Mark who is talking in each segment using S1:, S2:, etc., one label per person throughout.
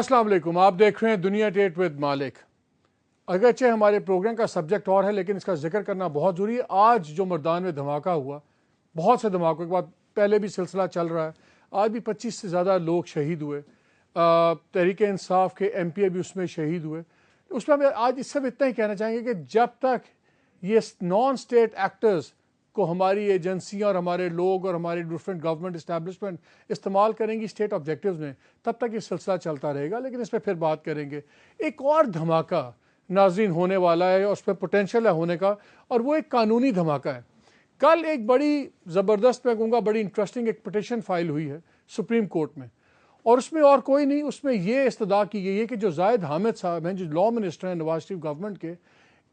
S1: السلام علیکم، آپ دیکھ رہے ہیں دنیا ڈیٹ ود مالک۔ اگرچہ ہمارے پروگرام کا سبجیکٹ اور ہے لیکن اس کا ذکر کرنا بہت ضروری ہے۔ آج جو مردان میں دھماکہ ہوا، بہت سے دھماکوں کے بعد پہلے بھی سلسلہ چل رہا ہے، آج بھی 25 سے زیادہ لوگ شہید ہوئے، تحریک انصاف کے ایم پی بھی اس میں شہید ہوئے۔ اس میں ہمیں آج اس سے اتنا ہی کہنا چاہیں گے کہ جب تک یہ نان اسٹیٹ ایکٹرز کو ہماری ایجنسیاں اور ہمارے لوگ اور ہماری ڈفرینٹ گورنمنٹ اسٹیبلشمنٹ استعمال کریں گی اسٹیٹ آبجیکٹیوز میں، تب تک یہ سلسلہ چلتا رہے گا۔ لیکن اس پہ پھر بات کریں گے۔ ایک اور دھماکہ ناظرین ہونے والا ہے اور اس پہ پوٹینشیل ہے ہونے کا، اور وہ ایک قانونی دھماکہ ہے۔ کل ایک بڑی زبردست، میں کہوں گا بڑی انٹرسٹنگ ایک پٹیشن فائل ہوئی ہے سپریم کورٹ میں، اور اس میں اور کوئی نہیں، اس میں یہ استدعا کی گئی ہے کہ جو زاہد حامد صاحب ہیں، جو لا منسٹر ہیں نواز شریف گورنمنٹ کے،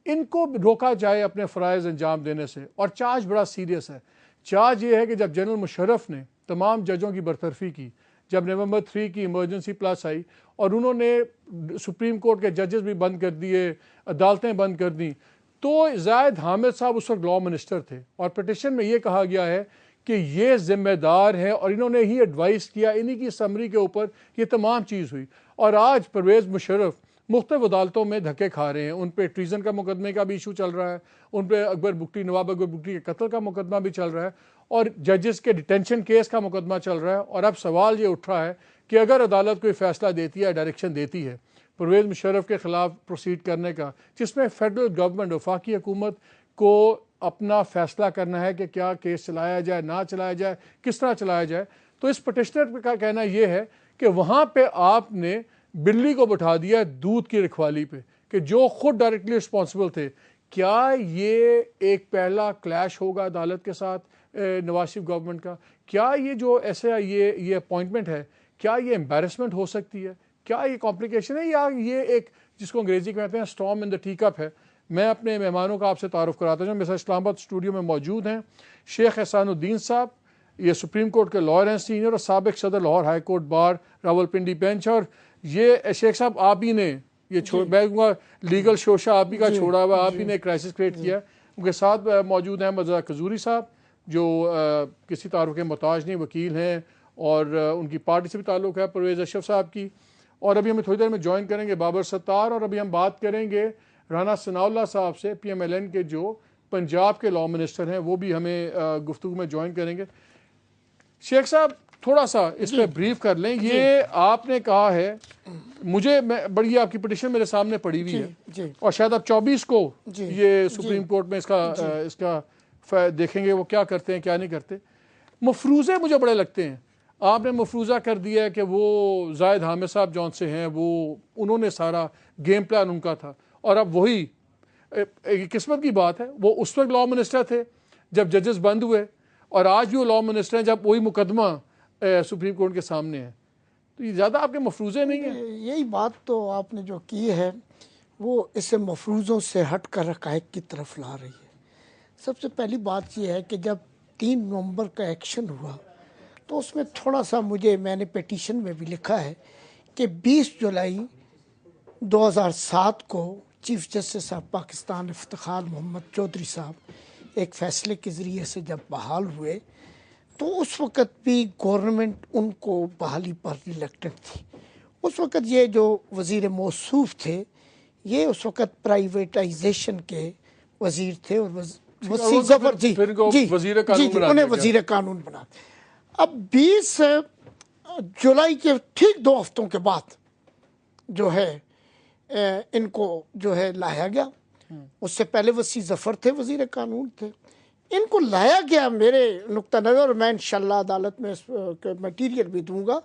S1: ان کو روکا جائے اپنے فرائض انجام دینے سے۔ اور چارج بڑا سیریس ہے۔ چارج یہ ہے کہ جب جنرل مشرف نے تمام ججوں کی برطرفی کی، جب نومبر 3 کی ایمرجنسی پلس آئی اور انہوں نے سپریم کورٹ کے ججز بھی بند کر دیے، عدالتیں بند کر دیں، تو زاہد حامد صاحب اس وقت لا منسٹر تھے، اور پٹیشن میں یہ کہا گیا ہے کہ یہ ذمہ دار ہیں اور انہوں نے ہی ایڈوائز کیا، انہی کی سمری کے اوپر یہ تمام چیز ہوئی۔ اور آج پرویز مشرف مختلف عدالتوں میں دھکے کھا رہے ہیں۔ ان پہ ٹریزن کا مقدمے کا بھی ایشو چل رہا ہے، ان پہ نواب اکبر بگٹی کے قتل کا مقدمہ بھی چل رہا ہے، اور ججز کے ڈیٹینشن کیس کا مقدمہ چل رہا ہے۔ اور اب سوال یہ اٹھ رہا ہے کہ اگر عدالت کوئی فیصلہ دیتی ہے، ڈائریکشن دیتی ہے پرویز مشرف کے خلاف پروسیڈ کرنے کا، جس میں فیڈرل گورنمنٹ وفاقی حکومت کو اپنا فیصلہ کرنا ہے کہ کیا کیس چلایا جائے، نہ چلایا جائے، کس طرح چلایا جائے، تو اس پٹیشنر کا کہنا یہ ہے کہ وہاں پہ آپ نے بلی کو بٹھا دیا دودھ کی رکھوالی پہ، کہ جو خود ڈائریکٹلی رسپانسبل تھے۔ کیا یہ ایک پہلا کلیش ہوگا عدالت کے ساتھ نواز شریف گورنمنٹ کا؟ کیا یہ جو ایسا یہ اپوائنٹمنٹ ہے، کیا یہ امبیرسمنٹ ہو سکتی ہے؟ کیا یہ کمپلیکیشن ہے، یا یہ ایک جس کو انگریزی میں کہتے ہیں storm in the T cup ہے؟ میں اپنے مہمانوں کا آپ سے تعارف کراتا ہوں۔ میرے ساتھ اسلام آباد اسٹوڈیو میں موجود ہیں شیخ احسان الدین صاحب، یہ سپریم کورٹ کے لائر ہیں سینئر، اور سابق صدر Lahore high court bar Rawalpindi bench. اور یہ شیخ صاحب آپ ہی نے یہ میں کہوں گا لیگل شوشہ آپ ہی کا چھوڑا ہوا، آپ ہی نے کرائسس کریٹ کیا ہے۔ ان کے ساتھ موجود ہیں مرزا کزوری صاحب، جو کسی تعارف کے محتاج نہیں، وکیل ہیں، اور ان کی پارٹی سے بھی تعلق ہے پرویز اشرف صاحب کی۔ اور ابھی ہمیں تھوڑی دیر میں جوائن کریں گے بابر ستار، اور ابھی ہم بات کریں گے رانا ثناء اللہ صاحب سے، پی ایم ایل این کے جو پنجاب کے لا منسٹر ہیں، وہ بھی ہمیں گفتگو میں جوائن کریں گے۔ شیخ صاحب تھوڑا سا اس پہ بریف کر لیں۔ یہ آپ نے کہا ہے، مجھے بڑی آپ کی پٹیشن میرے سامنے پڑی ہوئی ہے، اور شاید اب 24 کو یہ سپریم کورٹ میں اس کا دیکھیں گے وہ کیا کرتے ہیں کیا نہیں کرتے۔ مفروضے مجھے بڑے لگتے ہیں۔ آپ نے مفروضہ کر دیا ہے کہ وہ زاہد حامد صاحب جون سے ہیں، وہ انہوں نے سارا گیم پلان ان کا تھا، اور اب وہی قسمت کی بات ہے، وہ اس وقت لا منسٹر تھے جب ججز بند ہوئے، اور آج بھی وہ لا منسٹر ہیں جب وہی مقدمہ سپریم کورٹ کے سامنے ہے۔ تو یہ زیادہ آپ کے مفروضے نہیں ہیں؟
S2: یہی بات تو آپ نے جو کی ہے وہ اسے مفروضوں سے ہٹ کر حقائق کی طرف لا رہی ہے۔ سب سے پہلی بات یہ ہے کہ جب 3 نومبر کا ایکشن ہوا تو اس میں تھوڑا سا میں نے پیٹیشن میں بھی لکھا ہے کہ 20 جولائی 2007 کو chief justice of Pakistan Iftikhar Muhammad Chaudhry صاحب ایک فیصلے کے ذریعے سے جب بحال ہوئے، تو اس وقت بھی گورنمنٹ ان کو بحالی پر ریلیکٹنٹ تھی۔ اس وقت یہ جو وزیر موصوف تھے، یہ اس وقت پرائیویٹائزیشن کے وزیر تھے، اور وسیع ظفر انہیں وزیر قانون بنا۔ اب 20 جولائی کے ٹھیک 2 ہفتوں کے بعد جو ہے ان کو جو ہے لایا گیا۔ اس سے پہلے وسیع ظفر تھے، وزیر قانون تھے، ان کو لایا گیا۔ میرے نقطہ نظر، اور میں انشاءاللہ عدالت میں میٹیریل بھی دوں گا،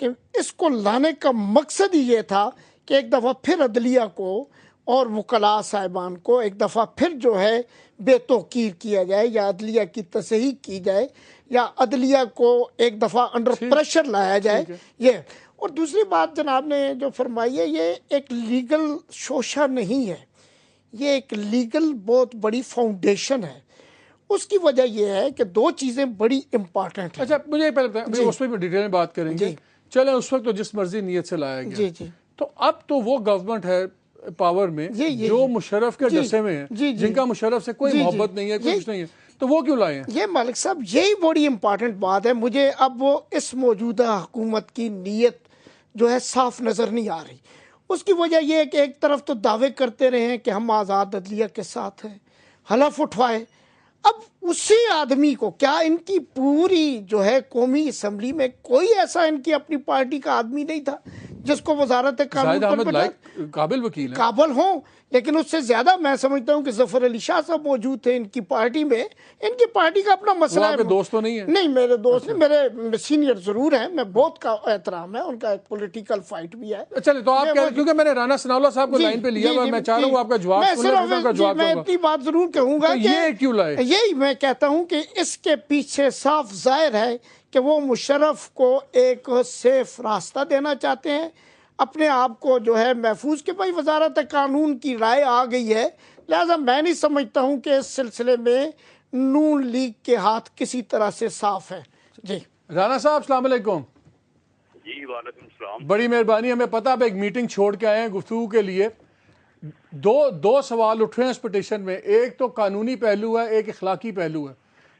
S2: کہ اس کو لانے کا مقصد ہی یہ تھا کہ ایک دفعہ پھر عدلیہ کو اور وکلاء صاحبان کو ایک دفعہ پھر جو ہے بے توقیر کیا جائے، یا عدلیہ کی تصحیح کی جائے، یا عدلیہ کو ایک دفعہ انڈر پریشر لایا جائے۔ یہ اور دوسری بات جناب نے جو فرمائی ہے، یہ ایک لیگل شوشہ نہیں ہے، یہ ایک لیگل بہت بڑی فاؤنڈیشن ہے۔ اس کی وجہ یہ ہے کہ 2 چیزیں بڑی امپارٹنٹ ہیں۔
S1: اچھا مجھے پہلے بتائیں، اس پہ بھی ڈیٹیل میں بات کریں گے۔ چلیں اس وقت تو جس مرضی نیت سے لایا گیا، تو اب تو وہ گورنمنٹ ہے پاور میں جو مشرف کے ڈسے میں ہیں، جن کا مشرف سے کوئی محبت نہیں ہے، کچھ نہیں ہے، تو وہ کیوں لائے ہیں؟
S2: یہ مالک صاحب یہی بڑی امپارٹنٹ بات ہے۔ مجھے اب وہ اس موجودہ حکومت کی نیت جو ہے صاف نظر نہیں آ رہی. اس کی وجہ یہ ہے کہ ایک طرف تو دعوے کرتے رہے ہیں کہ ہم آزاد عدلیہ کے ساتھ ہیں, حلف اٹھوائے. اب اسی آدمی کو, کیا ان کی پوری جو ہے قومی اسمبلی میں کوئی ایسا ان کی اپنی پارٹی کا آدمی نہیں تھا جس کو وزارت قانون
S1: زاہد
S2: پر
S1: احمد
S2: بٹھا
S1: لائق قابل وکیل ہیں.
S2: قابل ہوں, لیکن اس سے زیادہ میں سمجھتا ہوں کہ ظفر علی شاہ صاحب موجود تھے ان کی پارٹی میں. ان کی پارٹی کا اپنا مسئلہ
S1: وہ
S2: ہے.
S1: آپ کے دوست تو نہیں ہیں؟
S2: نہیں, میرے دوست نہیں, میرے سینئر ضرور ہیں, میں بہت کا احترام ہے, ان کا ایک پولیٹیکل فائٹ بھی ہے.
S1: چلے تو آپ کیونکہ میں نے رانا ثناء اللہ صاحب کو لائن پہ لیا اور میں چاہ رہا ہوں آپ کا جواب
S2: میں
S1: سن لیں, پھر میں آپ کا جواب
S2: میں
S1: دوں گا.
S2: اتنی بات ضرور کہوں گا
S1: تو یہ کیوں لائے؟
S2: کہ یہی میں کہتا ہوں کہ اس کے پیچھے صاف ظاہر ہے کہ وہ مشرف کو ایک سیف راستہ دینا چاہتے ہیں, اپنے آپ کو جو ہے محفوظ, کہ بھائی وزارت قانون کی رائے آ گئی ہے, لہذا میں نہیں سمجھتا ہوں کہ اس سلسلے میں نون لیگ کے ہاتھ کسی طرح سے صاف ہے. جی
S1: رانا صاحب السلام علیکم.
S3: جی وعلیکم السلام.
S1: بڑی مہربانی, ہمیں پتہ آپ ایک میٹنگ چھوڑ کے آئے ہیں گفتگو کے لیے. دو سوال اٹھے ہیں اس پٹیشن میں, ایک تو قانونی پہلو ہے, ایک اخلاقی پہلو ہے.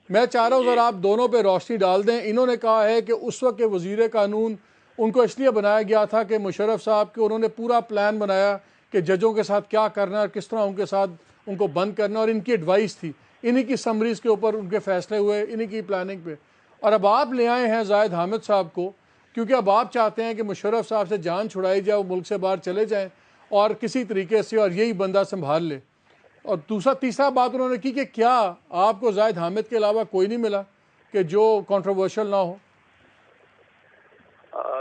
S1: میں چاہ رہا ہوں ذرا آپ دونوں پہ روشنی ڈال دیں. انہوں نے کہا ہے کہ اس وقت کے وزیر قانون ان کو اس لیے بنایا گیا تھا کہ مشرف صاحب کے انہوں نے پورا پلان بنایا کہ ججوں کے ساتھ کیا کرنا ہے, کس طرح ان کے ساتھ ان کو بند کرنا, اور ان کی ایڈوائس تھی, انہی کی سمریز کے اوپر ان کے فیصلے ہوئے, انہی کی پلاننگ پہ. اور اب آپ لے آئے ہیں زاہد حامد صاحب کو, کیونکہ اب آپ چاہتے ہیں کہ مشرف صاحب سے جان چھڑائی جائے, وہ ملک سے باہر چلے جائیں اور کسی طریقے سے اور یہی بندہ سنبھال لے. اور تیسرا بات انہوں نے کی کہ کیا آپ کو زاہد حامد کے علاوہ کوئی نہیں ملا کہ جو کنٹروورشل نہ ہو؟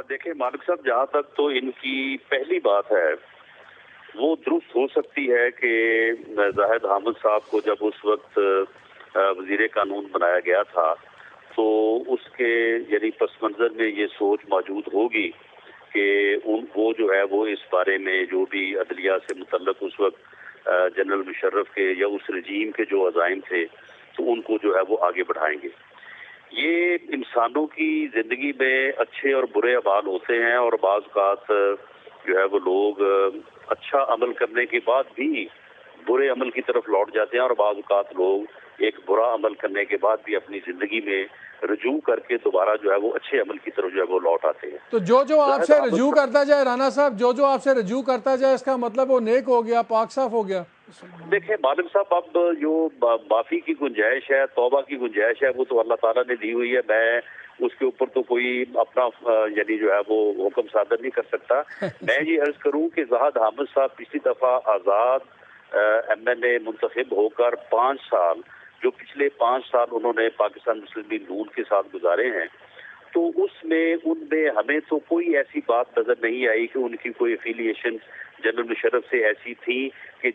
S3: دیکھیں مالک صاحب, جہاں تک تو ان کی پہلی بات ہے وہ درست ہو سکتی ہے کہ زاہد حامد صاحب کو جب اس وقت وزیر قانون بنایا گیا تھا تو اس کے یعنی پس منظر میں یہ سوچ موجود ہوگی کہ وہ جو ہے وہ اس بارے میں جو بھی عدلیہ سے متعلق اس وقت جنرل مشرف کے یا اس رجیم کے جو عزائم تھے تو ان کو جو ہے وہ آگے بڑھائیں گے. یہ انسانوں کی زندگی میں اچھے اور برے اعمال ہوتے ہیں, اور بعض اوقات جو ہے وہ لوگ اچھا عمل کرنے کے بعد بھی برے عمل کی طرف لوٹ جاتے ہیں, اور بعض اوقات لوگ ایک برا عمل کرنے کے بعد بھی اپنی زندگی میں رجوع کر کے دوبارہ جو ہے وہ اچھے عمل کی طرف جو ہے وہ لوٹ آتے ہیں.
S1: تو جو آپ سے رجوع کرتا جائے رانا صاحب, جو آپ سے رجوع کرتا جائے, اس کا مطلب وہ نیک ہو گیا, پاک صاف ہو گیا؟
S3: دیکھیں مالک صاحب, اب جو معافی کی گنجائش ہے, توبہ کی گنجائش ہے, وہ تو اللہ تعالیٰ نے دی ہوئی ہے. میں اس کے اوپر تو کوئی اپنا یعنی جو ہے وہ حکم صادر نہیں کر سکتا. میں یہ عرض کروں کہ زاہد حامد صاحب پچھلی دفعہ آزاد MNA منتخب ہو کر 5 سال, جو پچھلے 5 سال انہوں نے پاکستان مسلم لیگ نون کے ساتھ گزارے ہیں, تو اس میں ان میں ہمیں تو کوئی ایسی بات نظر نہیں آئی کہ ان کی کوئی افیلیشن جنرل مشرف سے ایسی تھی کہ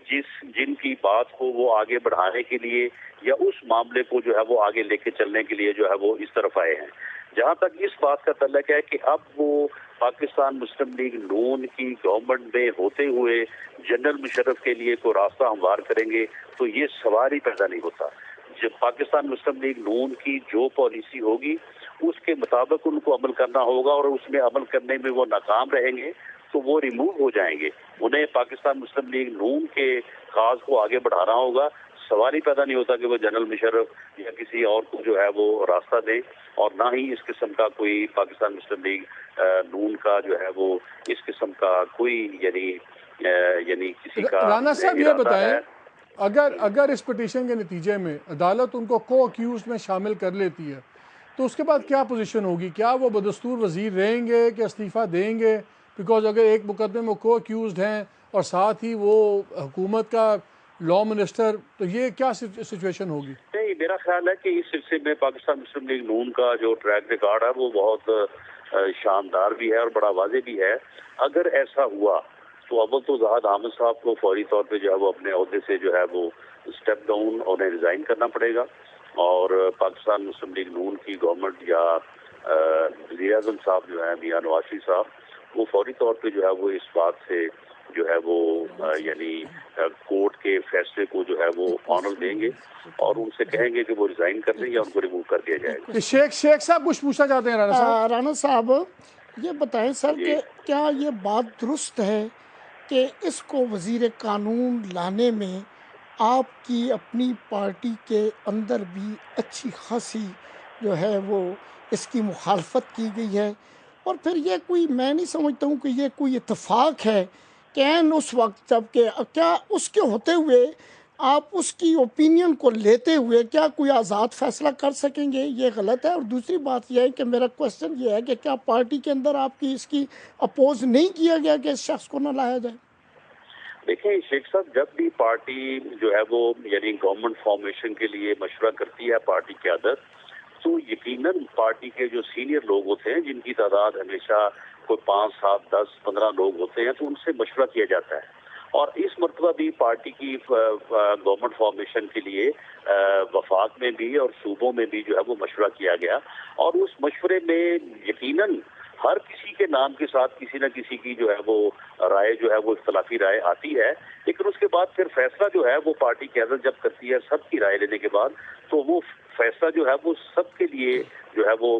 S3: جن کی بات کو وہ آگے بڑھانے کے لیے یا اس معاملے کو جو ہے وہ آگے لے کے چلنے کے لیے جو ہے وہ اس طرف آئے ہیں. جہاں تک اس بات کا تعلق ہے کہ اب وہ پاکستان مسلم لیگ نون کی گورنمنٹ میں ہوتے ہوئے جنرل مشرف کے لیے کوئی راستہ ہموار کریں گے, تو یہ سوال ہی پیدا نہیں ہوتا. جب پاکستان مسلم لیگ نون کی جو پالیسی ہوگی اس کے مطابق ان کو عمل کرنا ہوگا, اور اس میں عمل کرنے میں وہ ناکام رہیں گے تو وہ ریموو ہو جائیں گے. انہیں پاکستان مسلم لیگ نون کے کاز کو آگے بڑھانا ہوگا. سوال ہی پیدا نہیں ہوتا کہ وہ جنرل مشرف یا کسی اور کو جو ہے وہ راستہ دے, اور نہ ہی اس قسم کا کوئی پاکستان مسلم لیگ نون کا جو ہے وہ اس قسم کا کوئی یعنی کسی کا
S1: رانا صاحب یہ بتائیں, اگر اس پٹیشن کے نتیجے میں عدالت ان کو کو اکیوزڈ میں شامل کر لیتی ہے تو اس کے بعد کیا پوزیشن ہوگی؟ کیا وہ بدستور وزیر رہیں گے کہ استعفیٰ دیں گے؟ بیکاز اگر ایک مقدمے میں کو اکیوزڈ ہیں اور ساتھ ہی وہ حکومت کا لا منسٹر, تو یہ کیا سچویشن ہوگی؟
S3: نہیں, میرا خیال ہے کہ اس سلسلے میں پاکستان مسلم لیگ نون کا جو ٹریک ریکارڈ ہے وہ بہت شاندار بھی ہے اور بڑا واضح بھی ہے. اگر ایسا ہوا تو اول تو زاہد حامد صاحب کو فوری طور پہ جو ہے وہ اپنے عہدے سے جو ہے وہ اسٹیپ ڈاؤن انہیں ریزائن کرنا پڑے گا, اور پاکستان مسلم لیگ نون کی گورنمنٹ یا وزیر اعظم صاحب جو ہیں میاں نواز شریف صاحب, وہ فوری طور پہ جو ہے وہ اس بات سے جو ہے وہ یعنی کورٹ کے فیصلے کو جو ہے وہ آنر دیں گے اور ان سے کہیں گے کہ وہ ریزائن کر دیں یا ان کو ریموو کر دیا جائے گا.
S1: شیخ صاحب کچھ پوچھنا چاہتے ہیں؟
S2: رانا صاحب یہ بتائیں سر کہ کیا یہ بات درست ہے کہ اس کو وزیر قانون لانے میں آپ کی اپنی پارٹی کے اندر بھی اچھی خاصی جو ہے وہ اس کی مخالفت کی گئی ہے, اور پھر یہ کوئی، میں نہیں سمجھتا ہوں کہ یہ کوئی اتفاق ہے کہ عین اس وقت جب کہ کیا اس کے ہوتے ہوئے آپ اس کی اوپینین کو لیتے ہوئے کیا کوئی آزاد فیصلہ کر سکیں گے؟ یہ غلط ہے. اور دوسری بات یہ ہے کہ میرا کوشچن یہ ہے کہ کیا پارٹی کے اندر آپ کی اس کی اپوز نہیں کیا گیا کہ اس شخص کو نہ لایا جائے؟
S3: دیکھیں شیخ صاحب، جب بھی پارٹی جو ہے وہ یعنی گورنمنٹ فارمیشن کے لیے مشورہ کرتی ہے پارٹی قیادت، تو یقیناً پارٹی کے جو سینئر لوگ ہوتے ہیں جن کی تعداد ہمیشہ کوئی 5 7 10 15 لوگ ہوتے ہیں، تو ان سے مشورہ کیا جاتا ہے. اور اس مرتبہ بھی پارٹی کی گورنمنٹ فارمیشن کے لیے وفاق میں بھی اور صوبوں میں بھی جو ہے وہ مشورہ کیا گیا، اور اس مشورے میں یقیناً ہر کسی کے نام کے ساتھ کسی نہ کسی کی جو ہے وہ رائے جو ہے وہ اختلافی رائے آتی ہے، لیکن اس کے بعد پھر فیصلہ جو ہے وہ پارٹی قیادت جب کرتی ہے سب کی رائے لینے کے بعد، تو وہ فیصلہ جو ہے وہ سب کے لیے جو ہے وہ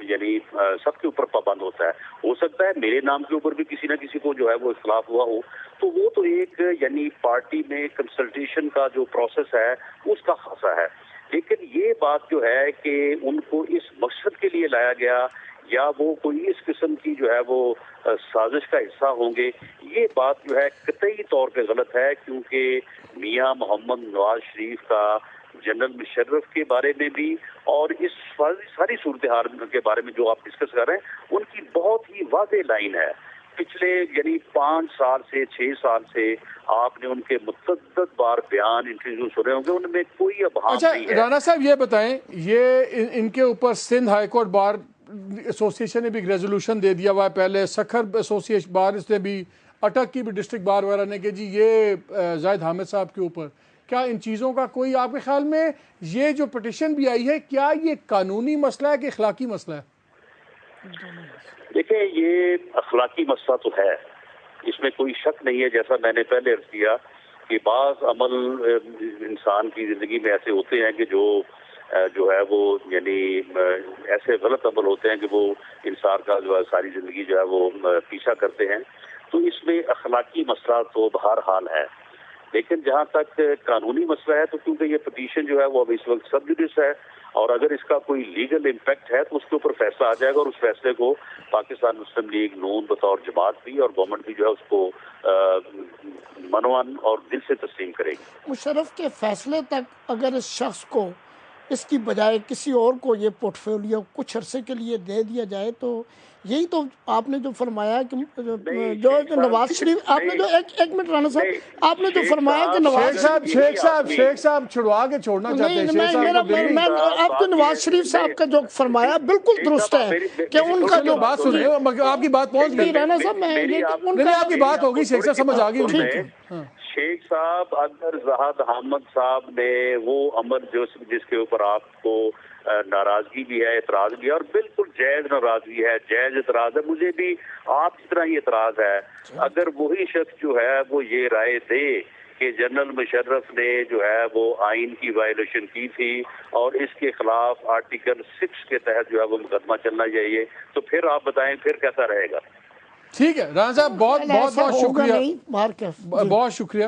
S3: یعنی سب کے اوپر پابند ہوتا ہے. ہو سکتا ہے میرے نام کے اوپر بھی کسی نہ کسی کو جو ہے وہ اختلاف ہوا ہو، تو وہ تو ایک یعنی پارٹی میں کنسلٹیشن کا جو پروسیس ہے اس کا خاصہ ہے. لیکن یہ بات جو ہے کہ ان کو اس مقصد کے لیے لایا گیا یا وہ کوئی اس قسم کی جو ہے وہ سازش کا حصہ ہوں گے، یہ بات جو ہے قطعی طور پہ غلط ہے. کیونکہ میاں محمد نواز شریف کا جنرل مشرف کے بارے میں بھی اور اس ساری صورتحال کے بارے میں جو آپ ڈسکس کر رہے ہیں، ان کی بہت ہی واضح لائن ہے. پچھلے یعنی 5 سال سے 6 سال سے آپ نے ان کے متعدد بار بیان انٹرویو سنے ہوں گے، ان میں کوئی ابہام نہیں ہے.
S1: رانا صاحب یہ بتائیں، یہ ان کے اوپر Sindh high court bar association نے بھی ایک ریزولوشن دے دیا ہوا ہے، پہلے سکھر ایسوسیشن بار اس نے بھی، اٹک کی بھی ڈسٹرکٹ بار وغیرہ نے کہ جی یہ زاہد حامد صاحب کے اوپر، کیا ان چیزوں کا کوئی آپ کے خیال میں یہ جو پٹیشن بھی آئی ہے کیا یہ قانونی مسئلہ ہے کہ اخلاقی مسئلہ ہے؟
S3: دیکھیں یہ اخلاقی مسئلہ تو ہے، اس میں کوئی شک نہیں ہے. جیسا میں نے پہلے عرض کیا کہ بعض عمل انسان کی زندگی میں ایسے ہوتے ہیں کہ جو ہے وہ یعنی ایسے غلط عمل ہوتے ہیں کہ وہ انسان کا جو ہے ساری زندگی جو ہے وہ پیچھا کرتے ہیں. تو اس میں اخلاقی مسئلہ تو بہرحال ہے. لیکن جہاں تک قانونی مسئلہ ہے تو کیونکہ یہ پٹیشن جو ہے وہ اب اس وقت سب جوڈس ہے، اور اگر اس کا کوئی لیگل امپیکٹ ہے تو اس کے اوپر فیصلہ آ جائے گا، اور اس فیصلے کو پاکستان مسلم لیگ نون بطور جماعت بھی اور گورنمنٹ بھی جو ہے اس کو منوان اور دل سے تسلیم کرے گی.
S2: مشرف کے فیصلے تک اگر اس شخص کو اس کی بجائے کسی اور کو یہ پورٹ فولیو کچھ عرصے کے لیے دے دیا جائے، تو یہی تو آپ نے جو فرمایا کہ جو نواز شریف، آپ نے جو ایک منٹ رانا صاحب، آپ نے جو فرمایا کہ نواز
S1: شیخ صاحب چھڑوا کے چھوڑنا چاہتے ہیں.
S2: میں آپ کو نواز شریف صاحب کا جو فرمایا بالکل درست ہے کہ ان کا جو
S1: بات سن رہے ہو، آپ کی بات پہنچ گئی
S2: رانا صاحب، میں
S1: آپ کی بات ہوگی، شیخ صاحب سمجھ آ گئی.
S3: شیخ صاحب اگر زاہد حامد صاحب نے وہ عمل جس کے اوپر آپ کو ناراضگی بھی ہے، اعتراض بھی ہے، اور بالکل جائز ناراضگی ہے، جائز اعتراض ہے، مجھے بھی آپ کی طرح ہی اعتراض ہے، اگر وہی شخص جو ہے وہ یہ رائے دے کہ جنرل مشرف نے جو ہے وہ آئین کی وائلیشن کی تھی اور اس کے خلاف آرٹیکل 6 کے تحت جو ہے وہ مقدمہ چلنا چاہیے، تو پھر آپ بتائیں پھر کیسا رہے گا؟
S1: ٹھیک ہے رانا صاحب، بہت بہت بہت شکریہ، بہت شکریہ.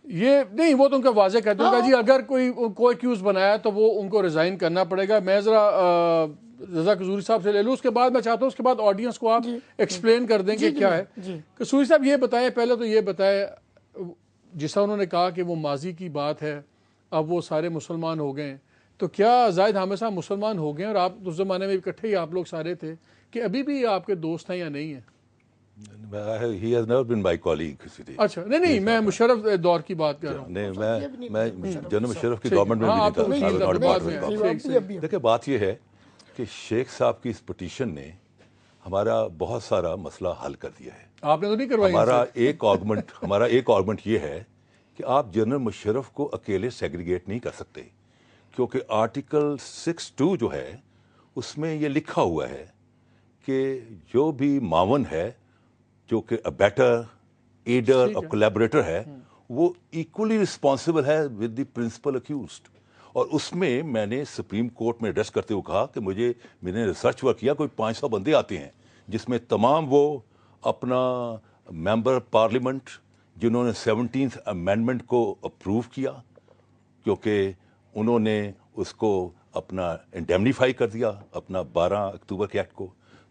S1: یہ نہیں، وہ تو ان کا واضح کہہ دوں گا جی اگر کوئی ایکیوز بنایا تو وہ ان کو ریزائن کرنا پڑے گا. میں ذرا رضا قصوری صاحب سے لے لوں، اس کے بعد میں چاہتا ہوں اس کے بعد آڈینس کو آپ ایکسپلین کر دیں کہ کیا ہے. قصوری صاحب یہ بتائیں، پہلے تو یہ بتائیں، جیسا انہوں نے کہا کہ وہ ماضی کی بات ہے، اب وہ سارے مسلمان ہو گئے ہیں، تو کیا زاہد حامد صاحب مسلمان ہو گئے ہیں؟ اور آپ اس زمانے میں اکٹھے ہی آپ لوگ سارے تھے، کہ ابھی بھی آپ کے دوست ہیں یا نہیں ہیں؟
S4: He has never been my colleague.
S1: اچھا نہیں، میں مشرف دور کی بات کر رہا ہوں.
S4: نہیں، میں جنرل مشرف کی گورنمنٹ میں بھی تھا. دیکھیں بات یہ ہے کہ شیخ صاحب کی اس پٹیشن نے ہمارا بہت سارا مسئلہ حل کر دیا ہے.
S1: آپ نے تو نہیں کروائی.
S4: ہمارا ایک آرگومنٹ یہ ہے کہ آپ جنرل مشرف کو اکیلے سیگریگیٹ نہیں کر سکتے، کیونکہ آرٹیکل 6(2) جو ہے اس میں یہ لکھا ہوا ہے کہ جو بھی معاون ہے، جو کہ بیٹر، ایڈر اور کولیبریٹر ہے، وہ ایکولی رسپانسبل ہے ود دی پرنسپل اکیوزڈ. اور اس میں نے سپریم کورٹ میں ایڈریس کرتے ہوئے کہا کہ میں نے ریسرچ ورک کیا، کوئی 500 بندے آتے ہیں جس میں تمام وہ اپنا ممبر پارلیمنٹ جنہوں نے 17th امینڈمنٹ کو اپروو کیا، کیونکہ انہوں نے اس کو اپنا انڈیمنیفائی کر دیا اپنا 12 اکتوبر کے ایکٹ کو،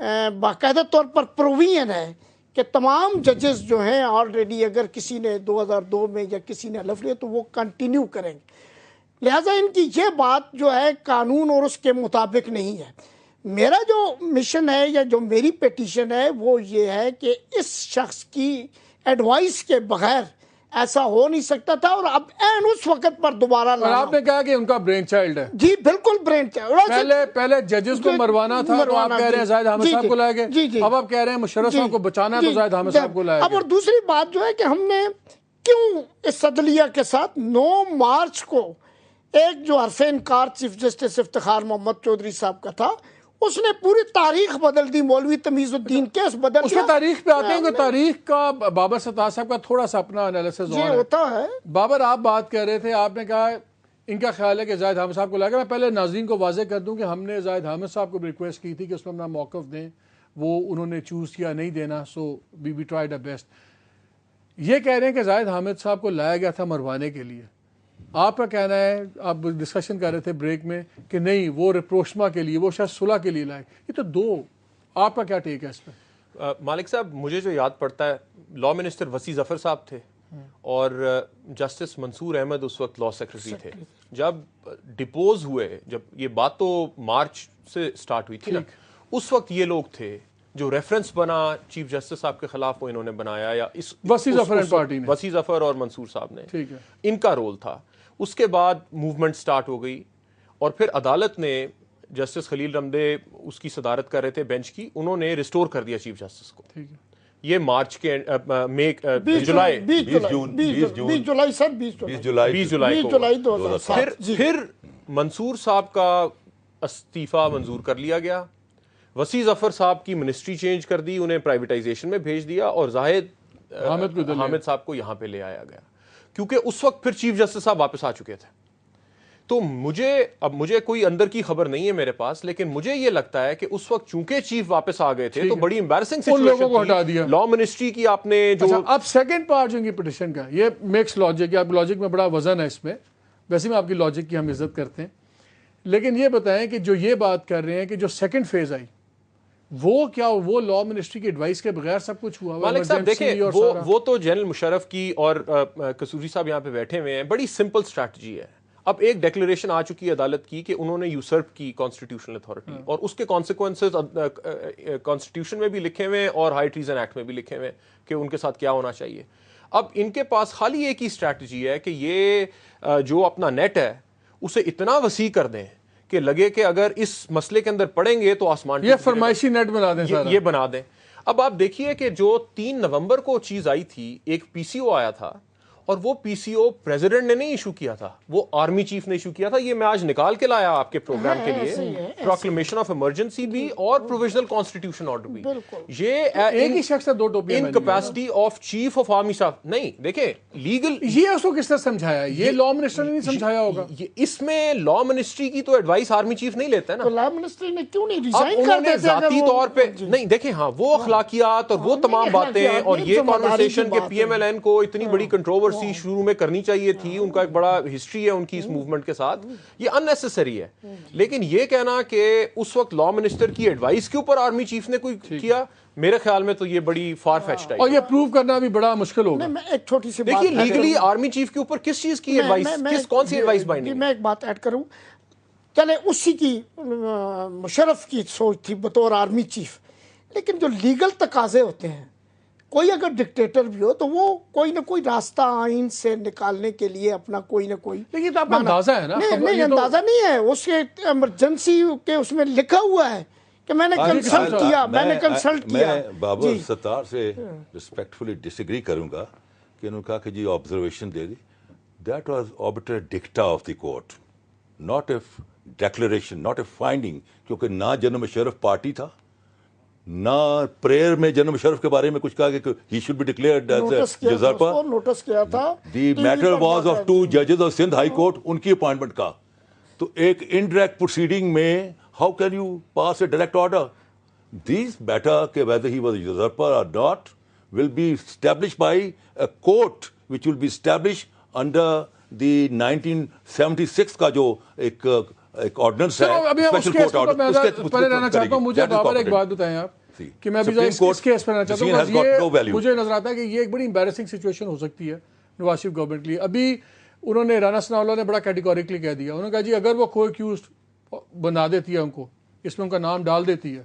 S2: باقاعدہ طور پر پرووین ہے کہ تمام ججز جو ہیں آلریڈی اگر کسی نے 2002 میں یا کسی نے حلف لیا تو وہ کنٹینیو کریں گے، لہٰذا ان کی یہ بات جو ہے قانون اور اس کے مطابق نہیں ہے۔ میرا جو مشن ہے یا جو میری پیٹیشن ہے وہ یہ ہے کہ اس شخص کی ایڈوائس کے بغیر ایسا ہو نہیں سکتا تھا، اور اب این اس وقت پر دوبارہ
S1: اور
S2: لانا۔
S1: آپ نے کہا کہ ان کا برین چائلڈ ہے،
S2: جی بالکل برین
S1: پہلے ججز کو مروانا تھا تو آپ کہہ رہے ہیں زاہد حامد صاحب کو لائے گئے، اب آپ کہہ رہے ہیں مشرف صاحب کو بچانا ہے تو زاہد حامد صاحب کو لائے
S2: اب اور
S1: گئے۔
S2: دوسری بات جو ہے کہ ہم نے کیوں اس عدلیہ کے ساتھ 9 مارچ کو ایک جو حرف انکار چیف جسٹس افتخار محمد چودھری صاحب کا تھا، اس نے پوری تاریخ بدل دی، مولوی تمیز الدین کیس بدل
S1: اس میں تاریخ پہ آتے ہیں کہ تاریخ کا بابر ستار صاحب کا تھوڑا سا اپنا انالیسز
S2: یہ ہوتا ہے۔
S1: بابر آپ بات کہہ رہے تھے، آپ نے کہا ان کا خیال ہے کہ زاہد حامد صاحب کو لائے گا۔ میں پہلے ناظرین کو واضح کر دوں کہ ہم نے زاہد حامد صاحب کو بھی ریکویسٹ کی تھی کہ اس میں اپنا موقف دیں، وہ انہوں نے چوز کیا نہیں دینا، سو وی ٹرائیڈ our بیسٹ۔ یہ کہہ رہے ہیں کہ زاہد حامد صاحب کو لایا گیا تھا مروانے کے لیے، آپ کا کہنا ہے، آپ ڈسکشن کر رہے تھے بریک میں کہ نہیں وہ ریپروشما کے لیے، وہ شاید صلح کے لیے لائے، یہ تو دو، آپ کا کیا ٹیک ہے اس پہ؟
S5: مالک صاحب مجھے جو یاد پڑتا ہے لا منسٹر وسیع ظفر صاحب تھے اور جسٹس منصور احمد اس وقت لا سیکرٹری تھے، جب ڈپوز ہوئے، جب یہ بات تو مارچ سے سٹارٹ ہوئی تھی نا، اس وقت یہ لوگ تھے جو ریفرنس بنا چیف جسٹس صاحب کے خلاف، وہ انہوں نے بنایا، یا
S1: وسیع ظفر اینڈ پارٹی نے،
S5: وسیع ظفر اور منصور صاحب نے،
S1: ٹھیک ہے،
S5: ان کا رول تھا۔ اس کے بعد موومنٹ سٹارٹ ہو گئی اور پھر عدالت نے، جسٹس خلیل رمدے اس کی صدارت کر رہے تھے بینچ کی، انہوں نے ریسٹور کر دیا چیف جسٹس کو۔
S1: ٹھیک ہے،
S5: یہ مارچ کے
S2: جولائی
S5: 20 جولائی کو،
S2: 2007
S5: پھر منصور صاحب کا استعفیٰ منظور کر لیا گیا، وسیع ظفر صاحب کی منسٹری چینج کر دی، انہیں پرائیویٹائزیشن میں بھیج دیا، اور زاہد حامد صاحب کو یہاں پہ لے آیا گیا، کیونکہ اس وقت پھر چیف جسٹس صاحب واپس آ چکے تھے۔ تو مجھے کوئی اندر کی خبر نہیں ہے میرے پاس، لیکن مجھے یہ لگتا ہے کہ اس وقت چونکہ چیف واپس آ گئے تھے تو بڑی امبیرسنگ سچویشن تھی، لا منسٹری کی آپ نے جو
S1: اب سیکنڈ پارٹ جو ان کی پٹیشن کا، یہ میکس لاجک، آپ لاجک میں بڑا وزن ہے اس میں، ویسے میں آپ کی لاجک کی ہم عزت کرتے ہیں، لیکن یہ بتائیں کہ جو یہ بات کر رہے ہیں کہ جو سیکنڈ فیز آئی، وہ کیا وہ لا منسٹری کی ایڈوائس کے بغیر سب کچھ ہوا؟
S5: مالک صاحب دیکھیں، وہ تو جنرل مشرف کی اور قصوری صاحب یہاں پہ بیٹھے ہوئے ہیں، بڑی سمپل اسٹریٹجی ہے۔ اب ایک ڈیکلیریشن آ چکی ہے عدالت کی کہ انہوں نے یوسرپ کی کانسٹیٹیوشنل اتھارٹی، اور اس کے کانسیکوینسز کانسٹیٹیوشن میں بھی لکھے ہوئے ہیں اور ہائی ٹریزن ایکٹ میں بھی لکھے ہوئے ہیں کہ ان کے ساتھ کیا ہونا چاہیے۔ اب ان کے پاس خالی ایک ہی اسٹریٹجی ہے کہ یہ جو اپنا نیٹ ہے اسے اتنا وسیع کر دیں کہ لگے کہ اگر اس مسئلے کے اندر پڑیں گے تو آسمان
S1: یہ فرمائشی نیٹ بنا دیں،
S5: یہ بنا دیں۔ اب آپ دیکھیے کہ جو 3 نومبر کو چیز آئی تھی، ایک پی سی او آیا تھا، اور وہ پی سی او پریزیڈنٹ نے نہیں ایشو کیا تھا، وہ آرمی چیف نے ایشو کیا تھا۔ یہ میں آج نکال کے لایا آپ کے پروگرام کے لیے، پروکلیمیشن آف ایمرجنسی بھی اور پروویژنل کانسٹیٹیوشن آرڈر بھی۔ یہ
S1: ایک ہی شخص سے دو ٹوپیاں
S5: in capacity of chief of army staff, نہیں دیکھیں لیگل،
S1: یہ اس کو کس طرح سمجھایا؟ یہ لا منسٹر نے نہیں سمجھایا ہوگا،
S5: اس میں لا منسٹری کی تو ایڈوائس آرمی چیف نہیں لیتا ہے نا،
S2: تو لا منسٹری نے کیوں نہیں
S5: اب
S2: ریزائن
S5: انہوں
S2: کر
S5: نے
S2: دیتے؟
S5: ذاتی طور پہ نہیں دیکھیں، ہاں وہ اخلاقیات اور وہ تمام باتیں، اور یہ کانورسیشن کہ پی ایم ایل این کو اتنی بڑی کنٹروورسی شروع میں کرنی چاہیے تھی، ان کا ایک بڑا ہسٹری ہے ان کی اس موومنٹ کے ساتھ، یہ ان نیسیسری ہے۔ لیکن یہ کہنا کہ اس وقت لا منسٹر کی ایڈوائس کے اوپر آرمی چیف نے کوئی کیا، میرے خیال میں تو یہ بڑی فار فیچڈ ہے،
S1: اور یہ پروو کرنا بھی بڑا مشکل ہوگا۔
S2: میں ایک چھوٹی سی
S5: دیکھیے لیگلی آرمی چیف کے اوپر کس چیز کی ایڈوائس، کون سی ایڈوائس بائنڈنگ؟
S2: میں ایک بات ایڈ کروں، چلے اسی کی مشرف کی سوچ تھی بطور آرمی چیف، لیکن جو لیگل تقاضے ہوتے ہیں، کوئی اگر ڈکٹیٹر بھی ہو تو وہ کوئی نہ کوئی راستہ آئین سے نکالنے کے لیے اپنا کوئی نہ کوئی،
S1: لیکن تو آپ کا اندازہ ہے نا،
S2: نہیں اندازہ نہیں ہے، اس کے ایمرجنسی کے اس میں لکھا ہوا ہے کہ میں نے کنسلٹ کیا، میں نے کنسلٹ کیا۔
S4: میں بابر ستار سے ریسپیکٹفلی ڈس ایگری کروں گا کہ انہوں نے کہا کہ جی آبزرویشن دے دی، that was arbitrary dicta of the court, not a declaration, not a finding, کیونکہ نہ جنرل مشرف پارٹی تھا، نہ پریئر میں جنرل مشرف کے بارے میں کچھ کہا کہ he should be declared as a جزرپا۔
S2: نوٹس کیا تھا،
S4: دی میٹر واز آف 2 ججز آف سندھ ہائی کورٹ، ان کی اپوائنٹمنٹ کا، تو ایک انڈائریکٹ پروسیڈنگ میں how can you pass a direct order? These matter کہ whether he was a usurper or not will be established by a court which will be established under the 1976 کا جو ایک ایک ordinance ہے
S1: ابھی ہم اس
S4: special
S1: case
S4: court
S1: پر
S4: order
S1: پڑے رہنا چاہتا ہوں. مجھے بابر ایک بات بتائیں آپ کہ میں بھی اس کیس پر رہنا چاہتا ہوں. یہ مجھے نظر آتا ہے کہ یہ ایک بڑی امبیرسنگ سچویشن ہو سکتی ہے نواز شریف گورنمنٹ کے لیے. ابھی انہوں نے رانا ثناء اللہ نے بڑا کیٹیگوریکلی کہہ دیا, انہوں نے کہا جی اگر وہ کوئی ایکیوزڈ بنا دیتی ہے ان کو, اس میں ان کا نام ڈال دیتی ہے,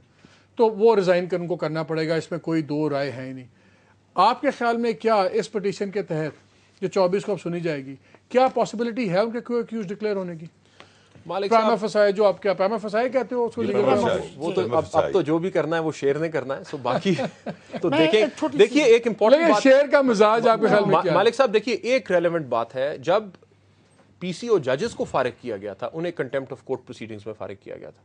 S1: تو وہ ریزائن ان کو کرنا پڑے گا, اس میں کوئی دو رائے ہے ہی نہیں. آپ کے خیال میں کیا اس پٹیشن کے تحت جو 24 کو اب سنی جائے گی, کیا پاسبلٹی ہے ان کے کوئی ایکیوز ڈکلیئر ہونے کی؟
S5: مالک
S1: پرائما فسائے, جو آپ کیا پرائما فسائے کہتے ہو اس کو
S5: وہ تو اب تو جو بھی کرنا ہے وہ شیر نے کرنا ہے, سو باقی تو دیکھیے ایک امپورٹنٹ بات
S1: شیر کا مزاج آپ کے خیال میں کیا ہے؟
S5: مالک صاحب دیکھیے ایک ریلیونٹ بات ہے, جب پی سی او ججز کو فارغ کیا گیا تھا, انہیں کنٹیمپٹ آف کورٹ پروسیڈنگز میں فارغ کیا گیا تھا,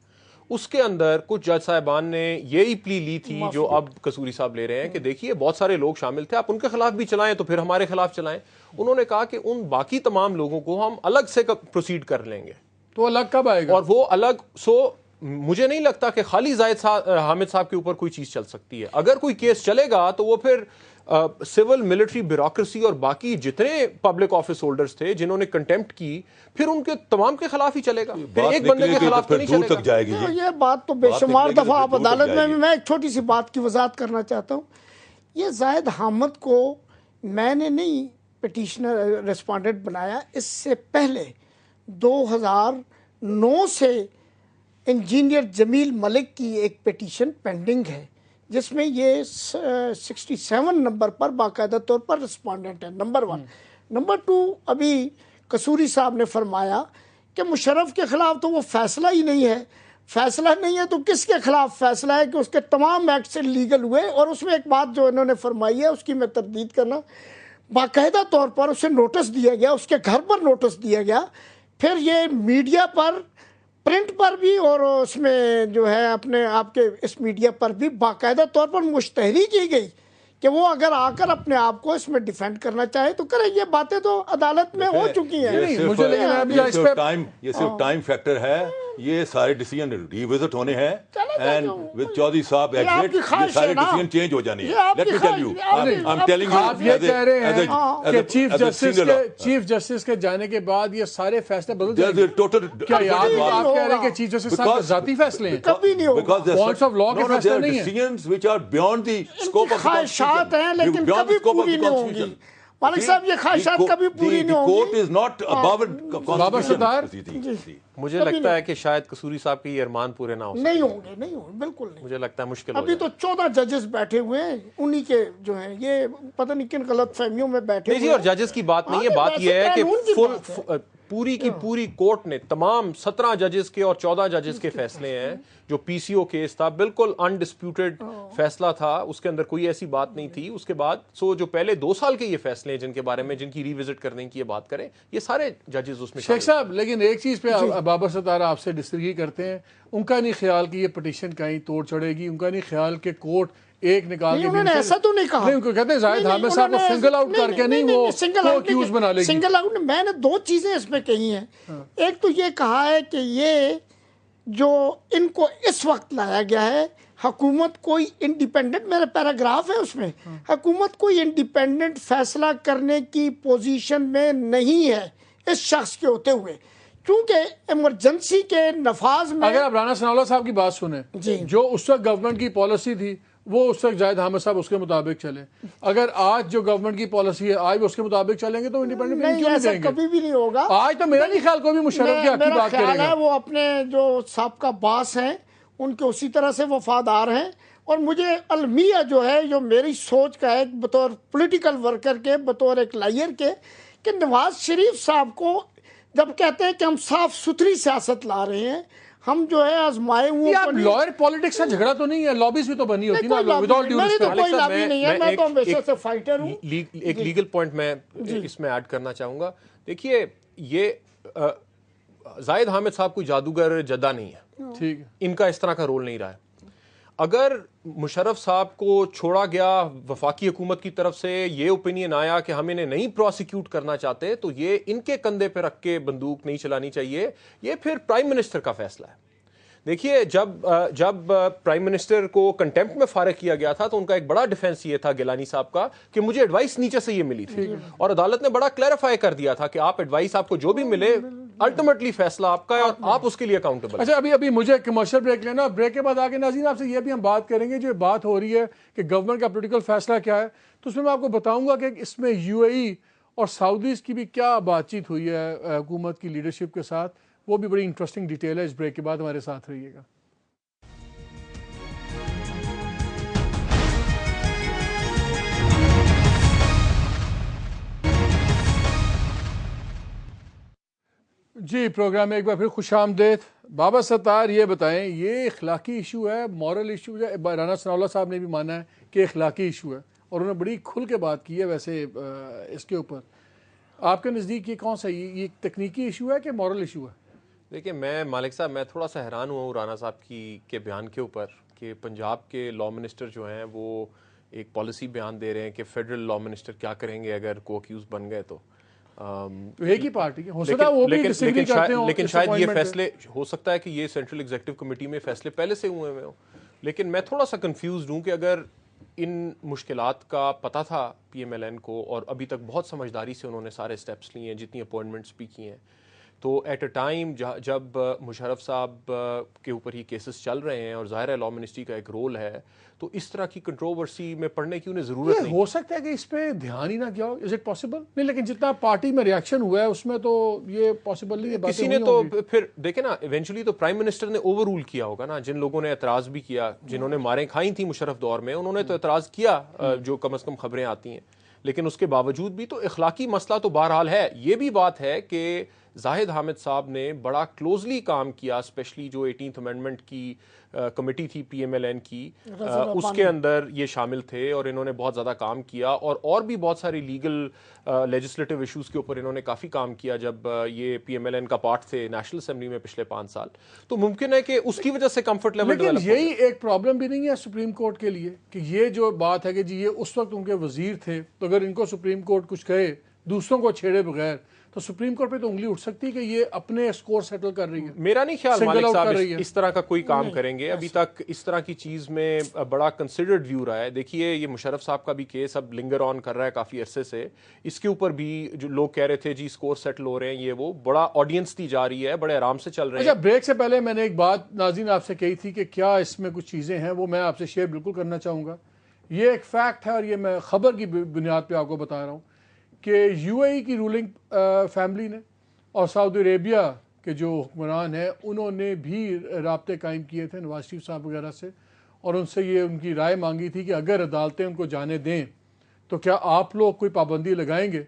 S5: اس کے اندر کچھ جج صاحبان نے یہی پلی لی تھی جو اب قصوری صاحب لے رہے ہیں کہ دیکھیے بہت سارے لوگ شامل تھے, آپ ان کے خلاف بھی چلائیں تو پھر ہمارے خلاف چلائیں. انہوں نے کہا کہ ان باقی تمام لوگوں کو ہم الگ سے پروسیڈ کر لیں گے.
S1: تو الگ کب آئے گا؟
S5: اور وہ الگ مجھے نہیں لگتا کہ خالی زاہد حامد صاحب کے اوپر کوئی چیز چل سکتی ہے. اگر کوئی کیس چلے گا تو وہ پھر سول ملٹری بیوروکریسی اور باقی جتنے پبلک آفس ہولڈرز تھے جنہوں نے کنٹیمپٹ کی, پھر ان کے تمام کے خلاف ہی چلے گا, پھر ایک بندے کے خلاف تو نہیں چلے گا.
S4: جائے گی
S2: یہ بات تو بے شمار دفعہ آپ عدالت میں ایک چھوٹی سی بات کی وضاحت کرنا چاہتا ہوں. یہ زاہد حامد کو میں نے نہیں پٹیشنر ریسپونڈنٹ بنایا, اس سے پہلے 2009 سے انجینئر جمیل ملک کی ایک پٹیشن پینڈنگ ہے جس میں یہ 67 نمبر پر باقاعدہ طور پر رسپونڈنٹ ہے. نمبر 1. نمبر 2, ابھی قصوری صاحب نے فرمایا کہ مشرف کے خلاف تو وہ فیصلہ ہی نہیں ہے. فیصلہ نہیں ہے تو کس کے خلاف فیصلہ ہے کہ اس کے تمام ایکٹس لیگل ہوئے. اور اس میں ایک بات جو انہوں نے فرمائی ہے اس کی میں تردید کرنا, باقاعدہ طور پر اسے نوٹس دیا گیا, اس کے گھر پر نوٹس دیا گیا, پھر یہ میڈیا پر پرنٹ پر بھی اور اس میں جو ہے اپنے آپ کے اس میڈیا پر بھی باقاعدہ طور پر مشتہری کی گئی کہ وہ اگر آ کر اپنے آپ کو اس میں ڈیفینڈ کرنا چاہے تو کرے. یہ باتیں تو عدالت میں ہو چکی ہیں.
S4: یہ صرف ٹائم فیکٹر ہے, یہ سارے ڈیسیژن ریوزٹ ہونے ہیں اینڈ ود چودھری صاحب ایگزٹ یہ سارے ڈیسیژن چینج ہو جانے ہیں. Let me tell you I am telling you,
S1: آپ یہ کہہ رہے ہیں کہ چیف جسٹس کے جانے کے بعد یہ سارے فیصلے بدل جائیں گے. کیا آپ کہہ رہے ہیں کہ چیف جسٹس صاحب کے ذاتی فیصلے ہیں؟
S2: کبھی نہیں ہوگا.
S1: پوائنٹس آف لا کے فیصلے نہیں ہیں,
S4: decisions which are beyond the scope of the
S2: خواہشات ہیں لیکن کبھی پوری نہیں ہوں گی. مالک صاحب یہ خواہشات کبھی پوری نہیں ہوں گی.
S1: بابر ستار,
S5: مجھے لگتا ہے کہ شاید قصوری صاحب کے یہ ارمان پورے نہ ہو سکے.
S2: نہیں ہوں گے, نہیں ہوں گے, بالکل نہیں.
S5: مجھے لگتا ہے مشکل
S2: ابھی تو 14 ججز بیٹھے ہوئے ہیں, انہی کے جو ہیں یہ پتہ نہیں کن غلط فہمیوں میں بیٹھے
S5: نہیں جی. اور ججز کی بات نہیں ہے, بات یہ ہے کہ پوری کی پوری کورٹ نے تمام 17 ججز کے اور 14 ججز کے فیصلے ہیں. جو پی سی او کیس تھا بالکل انڈسپیوٹڈ فیصلہ تھا, اس کے اندر کوئی ایسی بات نہیں تھی. اس کے بعد جو پہلے 2 سال کے یہ فیصلے ہیں جن کے بارے میں جن کی ریوزٹ کرنے کی یہ بات کریں, یہ سارے ججز اس میں.
S1: شیخ صاحب لیکن ایک چیز پہ بابر ستار آپ سے ڈسٹرگی کرتے ہیں, ان کا نہیں خیال کہ یہ پٹیشن کہیں توڑ چڑھے گی, ان کا نہیں خیال کہ کورٹ ایک نکال کے
S2: انہوں نے ایسا تو نہیں کہا.
S1: نہیں, ان کو کہتے ہیں زاہد حامد صاحب کو سنگل آؤٹ کر کے نہیں وہ ایکیوز بنا لے گی.
S2: سنگل آؤٹ میں نے 2 چیزیں اس میں کہی ہیں. ایک تو یہ کہا ہے کہ یہ جو ان کو اس وقت لایا گیا ہے, حکومت کوئی انڈیپینڈنٹ, میرا پیراگراف ہے اس میں, حکومت کوئی انڈیپینڈنٹ فیصلہ کرنے کی پوزیشن میں نہیں ہے اس شخص کے ہوتے ہوئے, چونکہ ایمرجنسی کے نفاذ میں.
S1: اگر آپ رانا ثناء اللہ صاحب کی بات سنیں, جو اس وقت گورنمنٹ کی پالیسی تھی وہ اس وقت زاہد حامد صاحب اس کے مطابق چلے, اگر آج جو گورنمنٹ کی پالیسی ہے آج اس کے مطابق چلیں گے تو انڈیپینڈنٹ
S2: نہیں, ایسا کبھی بھی نہیں ہوگا.
S1: آج تو میرا نہیں خیال کوئی بھی مشرف کی حق کی بات کرے گا.
S2: وہ اپنے جو سابقہ باس ہیں ان کے اسی طرح سے وفادار ہیں. اور مجھے المیہ جو ہے جو میری سوچ کا ہے بطور پولیٹیکل ورکر کے, بطور ایک لائر کے, کہ نواز شریف صاحب کو جب کہتے ہیں کہ ہم صاف ستھری سیاست لا رہے ہیں, ہم جو ہے آزمائے ہوئے.
S1: لائر پالیٹکس کا جھگڑا تو نہیں ہے, لابیز بھی تو بنی ہوتی نا.
S2: کوئی لابی نہیں ہے, میں تو ہمیشہ سے فائٹر ہوں.
S5: ایک لیگل پوائنٹ میں اس میں ایڈ کرنا چاہوں گا. دیکھیے یہ زاہد حامد صاحب کوئی جادوگر جدہ نہیں ہے,
S1: ٹھیک ہے,
S5: ان کا اس طرح کا رول نہیں رہا ہے. اگر مشرف صاحب کو چھوڑا گیا, وفاقی حکومت کی طرف سے یہ اوپینین آیا کہ ہم انہیں نہیں پروسیکیوٹ کرنا چاہتے, تو یہ ان کے کندھے پہ رکھ کے بندوق نہیں چلانی چاہیے, یہ پھر پرائم منسٹر کا فیصلہ ہے. دیکھیے جب پرائم منسٹر کو کنٹیمپٹ میں فارغ کیا گیا تھا تو ان کا ایک بڑا ڈیفنس یہ تھا گیلانی صاحب کا کہ مجھے ایڈوائس نیچے سے یہ ملی تھی، اور عدالت نے بڑا کلیریفائی کر دیا تھا کہ آپ ایڈوائس آپ کو جو بھی ملے الٹیمیٹلی فیصلہ آپ کا ہے اور آپ اس کے لیے اکاؤنٹیبل۔
S1: اچھا ابھی مجھے کمرشل بریک لینا، بریک کے بعد آگے ناظرین آپ سے یہ بھی ہم بات کریں گے، جو بات ہو رہی ہے کہ گورنمنٹ کا پولیٹیکل فیصلہ کیا ہے، تو اس میں آپ کو بتاؤں گا کہ اس میں یو اے ای اور سعودیز کی بھی کیا بات چیت ہوئی ہے حکومت کی لیڈرشپ کے ساتھ، وہ بھی بڑی انٹرسٹنگ ڈیٹیل ہے۔ اس بریک کے بعد ہمارے ساتھ رہیے گا۔ جی پروگرام میں ایک بار پھر خوش آمدید۔ بابا ستار یہ بتائیں، یہ اخلاقی ایشو ہے، مورل ایشو ہے؟ رانا ثناء اللہ صاحب نے بھی مانا ہے کہ اخلاقی ایشو ہے، اور انہوں نے بڑی کھل کے بات کی ہے ویسے اس کے اوپر۔ آپ کے نزدیک یہ کون سا، یہ تکنیکی ایشو ہے کہ مورل ایشو ہے؟
S5: دیکھیں میں مالک صاحب میں تھوڑا سا حیران ہوا ہوں رانا صاحب کے بیان کے اوپر کہ پنجاب کے لا منسٹر جو ہیں وہ ایک پالیسی بیان دے رہے ہیں کہ فیڈرل لا منسٹر کیا کریں گے اگر کو اکیوز بن گئے تو
S1: ایک ہی پارٹی ہو سکتا ہے وہ بھی ڈسیگری کرتے ہوں،
S5: لیکن شاید یہ فیصلے ہو سکتا ہے کہ یہ سینٹرل ایگزیکٹو کمیٹی میں فیصلے پہلے سے ہوئے ہوئے ہوں، لیکن میں تھوڑا سا کنفیوزڈ ہوں کہ اگر ان مشکلات کا پتہ تھا پی ایم ایل این کو اور ابھی تک بہت سمجھداری سے انہوں نے سارے سٹیپس لیے ہیں، جتنی اپوائنٹمنٹس بھی کی ہیں، تو ایٹ اے ٹائم جب مشرف صاحب کے اوپر ہی کیسز چل رہے ہیں اور ظاہر ہے لا منسٹری کا ایک رول ہے، تو اس طرح کی کنٹروورسی میں پڑنے کی انہیں ضرورت نہیں۔
S1: ہو سکتا ہے کہ اس پہ دھیان ہی نہ کیا ہو، از اٹ پاسبل؟ نہیں، لیکن جتنا پارٹی میں ریاکشن ہوا ہے اس میں تو یہ پاسبل نہیں ہے۔
S5: کسی نے تو پھر دیکھیں نا ایونچولی تو پرائم منسٹر نے اوور رول کیا ہوگا نا، جن لوگوں نے اعتراض بھی کیا، جنہوں نے ماریں کھائی تھیں مشرف دور میں، انہوں نے تو اعتراض کیا جو کم از کم خبریں آتی ہیں، لیکن اس کے باوجود بھی تو اخلاقی مسئلہ تو بہرحال ہے۔ یہ بھی بات ہے کہ زاہد حامد صاحب نے بڑا کلوزلی کام کیا، اسپیشلی جو 18th امینڈمنٹ کی کمیٹی تھی پی ایم ایل این کی، اس کے اندر یہ شامل تھے اور انہوں نے بہت زیادہ کام کیا، اور بھی بہت ساری لیگل لیجسلیٹو ایشوز کے اوپر انہوں نے کافی کام کیا جب یہ پی ایم ایل این کا پارٹ تھے نیشنل اسمبلی میں پچھلے 5 سال۔ تو ممکن ہے کہ اس کی وجہ سے کمفرٹ لیول
S1: لیکن یہی ایک پرابلم بھی نہیں ہے سپریم کورٹ کے لیے کہ یہ جو بات ہے کہ جی یہ اس وقت ان کے وزیر تھے، تو اگر ان کو سپریم کورٹ کچھ کہے دوسروں کو چھیڑے بغیر، تو سپریم کورٹ پہ تو انگلی اٹھ سکتی ہے کہ یہ اپنے اسکور سیٹل کر رہی ہے۔
S5: میرا نہیں خیال مالک صاحب اس طرح کا کوئی کام کریں گے، ابھی تک اس طرح کی چیز میں بڑا کنسیڈرڈ ویو رہا ہے۔ دیکھیے یہ مشرف صاحب کا بھی کیس اب لنگر آن کر رہا ہے کافی عرصے سے، اس کے اوپر بھی جو لوگ کہہ رہے تھے جی اسکور سیٹل ہو رہے ہیں، یہ وہ بڑا آڈینس دی جا رہی ہے، بڑے آرام سے چل رہے ہیں۔
S1: اچھا بریک سے پہلے میں نے ایک بات ناظرین آپ سے کہی تھی کہ کیا اس میں کچھ چیزیں ہیں، وہ میں آپ سے شیئر بالکل کرنا چاہوں گا۔ یہ ایک فیکٹ ہے اور یہ میں خبر کی بنیاد پہ آپ کو بتا رہا ہوں کہ یو اے ای کی رولنگ فیملی نے اور سعودی عربیہ کے جو حکمران ہیں انہوں نے بھی رابطے قائم کیے تھے نواز شریف صاحب وغیرہ سے، اور ان سے یہ ان کی رائے مانگی تھی کہ اگر عدالتیں ان کو جانے دیں تو کیا آپ لوگ کوئی پابندی لگائیں گے؟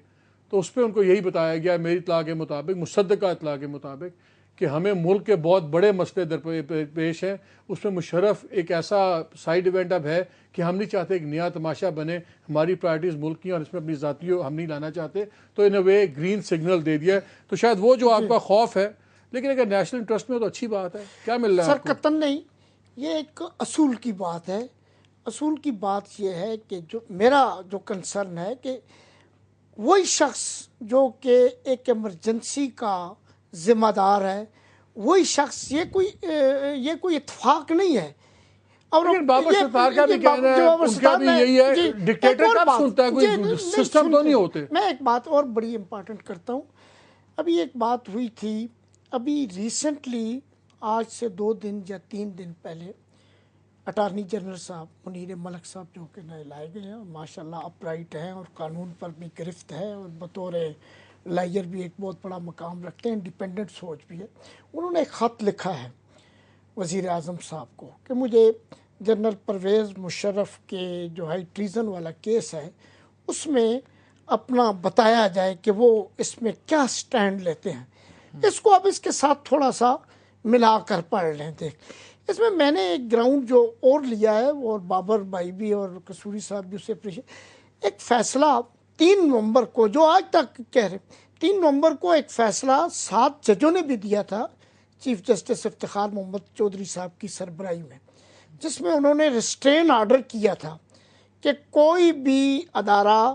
S1: تو اس پہ ان کو یہی بتایا گیا میری اطلاع کے مطابق، مصدقہ اطلاع کے مطابق، کہ ہمیں ملک کے بہت بڑے مسئلے پیش ہیں، اس میں مشرف ایک ایسا سائیڈ ایونٹ اب ہے کہ ہم نہیں چاہتے ایک نیا تماشا بنے، ہماری پرائرٹیز ملک کی اور اس میں اپنی ذاتی ہم نہیں لانا چاہتے، تو ان اے وے گرین سگنل دے دیا ہے۔ تو شاید وہ جو آپ کا خوف ہے، لیکن اگر نیشنل انٹرسٹ میں تو اچھی بات ہے۔ کیا مل رہا ہے
S2: سر قطن نہیں، یہ ایک اصول کی بات ہے۔ اصول کی بات یہ ہے کہ جو میرا جو کنسرن ہے کہ وہی شخص جو کہ ایک ایمرجنسی کا ذمہ دار ہے، وہی شخص، یہ کوئی اتفاق نہیں ہے۔ اور
S1: بابر ستار کا بھی کہنا ہے، ان کا بھی یہی ہے، ڈکٹیٹر کب سنتا ہے، کوئی سسٹم تو نہیں ہوتے۔
S2: میں ایک بات اور بڑی امپارٹنٹ کرتا ہوں۔ ابھی ایک بات ہوئی تھی، ابھی ریسنٹلی آج سے 2 دن یا 3 دن پہلے اٹارنی جنرل صاحب منیر ملک صاحب جو کہ نئے لائے گئے ہیں اور ماشاءاللہ اپ رائٹ ہیں اور قانون پر بھی گرفت ہے اور بطور لائر بھی ایک بہت بڑا مقام رکھتے ہیں، انڈیپینڈنٹ سوچ بھی ہے، انہوں نے ایک خط لکھا ہے وزیر اعظم صاحب کو کہ مجھے جنرل پرویز مشرف کے جو ہائی ٹریزن والا کیس ہے اس میں اپنا بتایا جائے کہ وہ اس میں کیا سٹینڈ لیتے ہیں۔ اس کو اب اس کے ساتھ تھوڑا سا ملا کر پڑھ لیں۔ دیکھ اس میں نے ایک گراؤنڈ جو اور لیا ہے، اور بابر بھائی بھی اور قصوری صاحب بھی اسے اپریشیٹ، ایک فیصلہ 3 نومبر کو جو آج تک کہہ رہے 3 نومبر کو ایک فیصلہ 7 ججوں نے بھی دیا تھا چیف جسٹس افتخار محمد چودھری صاحب کی سربراہی میں، جس میں انہوں نے ریسٹرین آرڈر کیا تھا کہ کوئی بھی ادارہ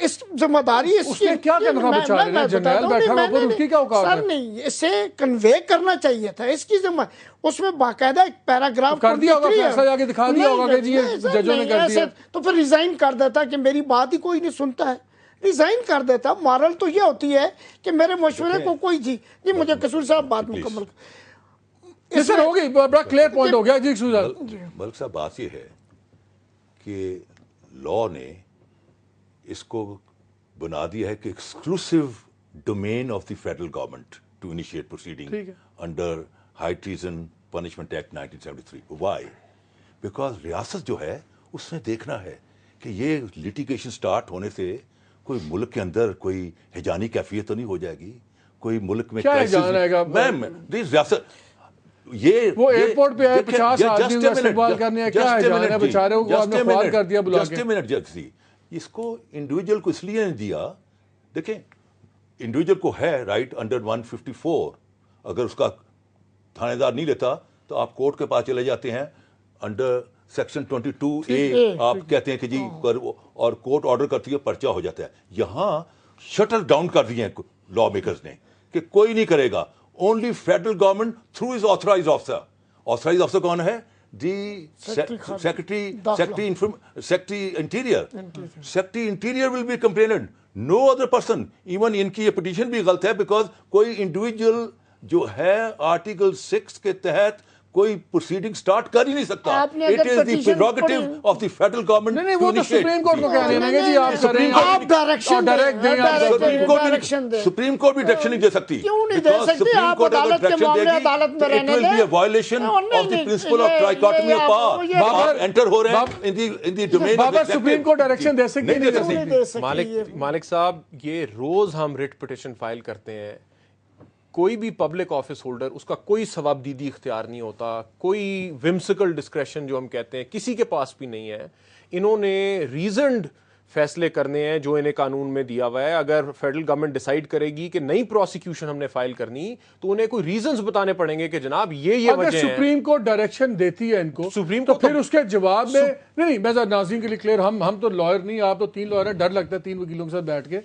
S2: اس ذمہ داری اس
S1: نے کیا کرنا تھا بیچارے؟ جنرل بیٹھا ہوا اوپر، اس کی کیا اوقات ہے؟
S2: سر نہیں، اسے کنوے کرنا چاہیے تھا، اس کی ذمہ. اس میں باقاعدہ ایک پیراگراف
S1: کر دیا ہوگا، فیصلہ جا کے دکھا دیا ہوگا کہ جی یہ ججوں نے کر دیا.
S2: تو پھر ریزائن کر دیتا کہ میری بات ہی کوئی نہیں سنتا ہے، ریزائن کر دیتا. مارل تو یہ ہوتی ہے کہ میرے مشورے کو کوئی جی مجھے قصور صاحب بات مکمل.
S1: سر ہو گئی، بڑا کلیئر پوائنٹ ہو گیا. جی
S4: ملک صاحب بات یہ ہے کہ لا نے اس کو بنا دیا ہے کہ exclusive domain of the federal government to initiate proceeding under high treason punishment act 1973. Why? Because ریاست جو ہے اس نے دیکھنا ہے کہ یہ لٹیگیشن سٹارٹ ہونے سے کوئی ملک کے اندر کوئی ہجانی کیفیت تو نہیں ہو جائے گی، کوئی ملک میں
S1: میم
S4: ریاست یہ
S1: وہ ایئرپورٹ پہ آئے 50 آدمی کا استقبال کرنے ہیں، کیا ہے جانا ہے بیچارے کو آپ نے خوار کر دیا بلا کے.
S4: جسٹ منٹ جی، اس کو انڈیویجول کو اس لیے نہیں دیا. دیکھیں انڈیویجول کو ہے رائٹ انڈر 154، اگر اس کا تھانے دار نہیں لیتا تو آپ کورٹ کے پاس چلے جاتے ہیں انڈر سیکشن 22A، آپ کہتے ہیں کہ جی اور کورٹ آرڈر کرتی ہے، پرچہ ہو جاتا ہے. یہاں شٹل ڈاؤن کر دیے ہیں لا میکرز نے کہ کوئی نہیں کرے گا. Only federal government through his authorized officer. Authorized officer کون ہے؟ Secretary Interior. Secretary Interior will be complainant. No other person. Even ان کی یہ پٹیشن بھی غلط ہے because کوئی انڈیویجول جو ہے آرٹیکل 6 کے تحت کوئی پروسیڈنگ سٹارٹ کر ہی نہیں سکتا. It is the prerogative of the federal government.
S1: نہیں وہ تو سپریم کورٹ کو کہہ دینا کہ جی آپ کریں، آپ ڈائریکشن دیں.
S4: سپریم کورٹ بھی ڈائریکشن نہیں دے سکتی.
S2: کیوں نہیں دے سکتی؟ آپ عدالت کے معاملے عدالت میں رہنے دیں.
S4: It will be a violation of the principle of trichotomy of power. آپ انٹر ہو رہے ہیں in the domain of
S1: بابا سپریم کورٹ ڈائریکشن دے سکتی
S2: نہیں.
S5: مالک صاحب یہ روز ہم ریٹ پٹیشن فائل کرتے ہیں، کوئی بھی پبلک آفس ہولڈر اس کا کوئی ثوابدیدی اختیار نہیں ہوتا، کوئی ومسیکل ڈسکریشن جو ہم کہتے ہیں کسی کے پاس بھی نہیں ہے. انہوں نے ریزنڈ فیصلے کرنے ہیں جو انہیں قانون میں دیا ہوا ہے. اگر فیڈرل گورنمنٹ ڈیسائیڈ کرے گی کہ نئی پروسیکیوشن ہم نے فائل کرنی تو انہیں کوئی ریزنز بتانے پڑیں گے کہ جناب یہ وجہ ہے.
S1: سپریم کورٹ ڈائریکشن دیتی ہے ان کو، سپریم تو پھر اس کے جواب میں نہیں، میں ناظرین کے لیے کلیئر، ہم تو لائر نہیں، آپ تو 3 لائر ہیں، ڈر لگتا ہے 3 وکیلوں کے ساتھ بیٹھ کے.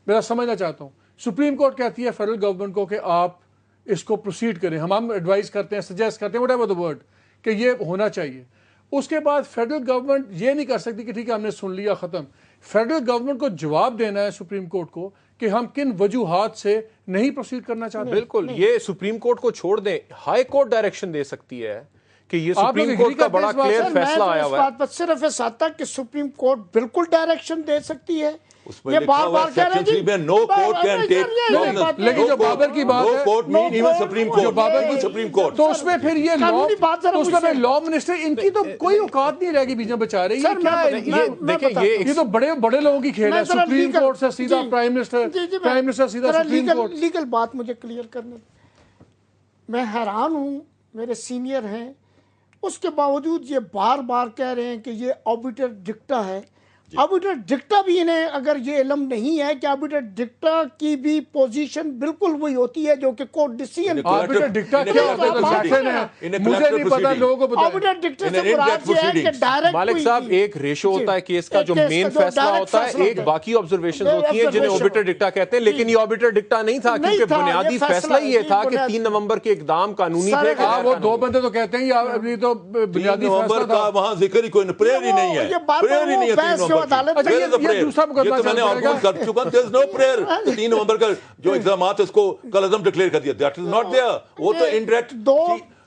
S1: میرا سمجھنا چاہتا ہوں سپریم کورٹ کہتی ہے فیڈرل گورنمنٹ کو کہ آپ اس کو پروسیڈ کریں، ہم ایڈوائز کرتے ہیں، سجیسٹ کرتے ہیں وٹ ایور دا ورڈ کہ یہ ہونا چاہیے. اس کے بعد فیڈرل گورنمنٹ یہ نہیں کر سکتی کہ ٹھیک ہے ہم نے سن لیا ختم. فیڈرل گورنمنٹ کو جواب دینا ہے سپریم کورٹ کو کہ ہم کن وجوہات سے نہیں پروسیڈ کرنا چاہتے.
S5: بالکل، یہ سپریم کورٹ کو چھوڑ دیں، ہائی کورٹ ڈائریکشن دے سکتی ہے کہ یہ سپریم کورٹ کا بڑا کلیئر فیصلہ آیا ہوا ہے.
S2: اس بات پر صرف اس حد تک کہ سپریم کورٹ بالکل ڈائریکشن دے سکتی ہے.
S4: یہ بار بار کہہ رہے ہیں جی نو کورٹ کین ٹیک،
S1: لیکن جو بابر کی بات ہے،
S4: court mean even supreme court,
S1: Babar کی
S4: سپریم کورٹ،
S1: تو اس میں پھر یہ لا منسٹر ان کی تو کوئی اوقات نہیں رہے گی بیچ میں بیچارے. یہ تو بڑے بڑے لوگوں کی کھیل ہے، سپریم کورٹ سے سیدھا پرائم منسٹر سیدھا سپریم کورٹ.
S2: لیگل بات مجھے کلیئر کرنے، میں حیران ہوں، میرے سینئر ہیں، اس کے باوجود یہ بار بار کہہ رہے ہیں کہ یہ آربیٹر ڈکٹا ہے. آربیٹر ڈکٹا بھی انہیں اگر یہ علم نہیں ہے کہ آربیٹر ڈکٹا کی بھی پوزیشن بالکل وہی ہوتی ہے جو کہ کورٹ ڈیسیژن.
S1: آربیٹر ڈکٹا کیا ہوتا ہے مجھے نہیں پتا، لوگوں کو پتا.
S2: آربیٹر ڈکٹا سے مراد یہ ہے کہ ڈائریکٹ
S5: مالک صاحب ایک ریشو ہوتا ہے کیس کا جو مین فیصلہ ہوتا ہے، ایک باقی آبزرویشنز ہوتی ہیں جنہیں آربیٹر ڈکٹا کہتے ہیں، لیکن یہ آربیٹر ڈکٹا نہیں تھا کیونکہ بنیادی فیصلہ یہ تھا کہ 3 نومبر کے اقدام قانونی تھے.
S1: وہ 2 بندے تو کہتے ہیں یہ تو بنیادی فیصلہ تھا،
S4: وہاں ذکر ہی کوئی پریئر ہی نہیں ہے، پریئر ہی نہیں ہے. یہ دوسرا مقدمہ میں نے آرگومنٹ کر چکا ہوں، there is no prayer. 3 نومبر کا جو اقدامات اس کو کل عزم ڈکلیئر کر دیا، that is not there. وہ تو انڈائریکٹ.